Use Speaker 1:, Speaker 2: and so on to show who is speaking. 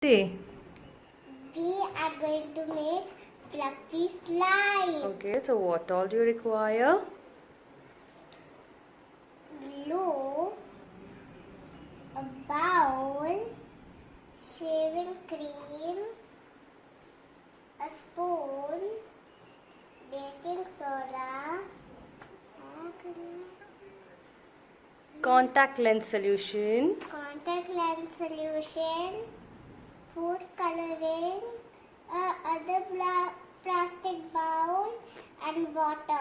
Speaker 1: Today.
Speaker 2: We are going to make fluffy slime.
Speaker 1: Okay, so what all do you require?
Speaker 2: Glue, a bowl, shaving cream, a spoon, baking soda,
Speaker 1: Contact lens solution.
Speaker 2: contact lens solution, food coloring, a other plastic bowl, and water.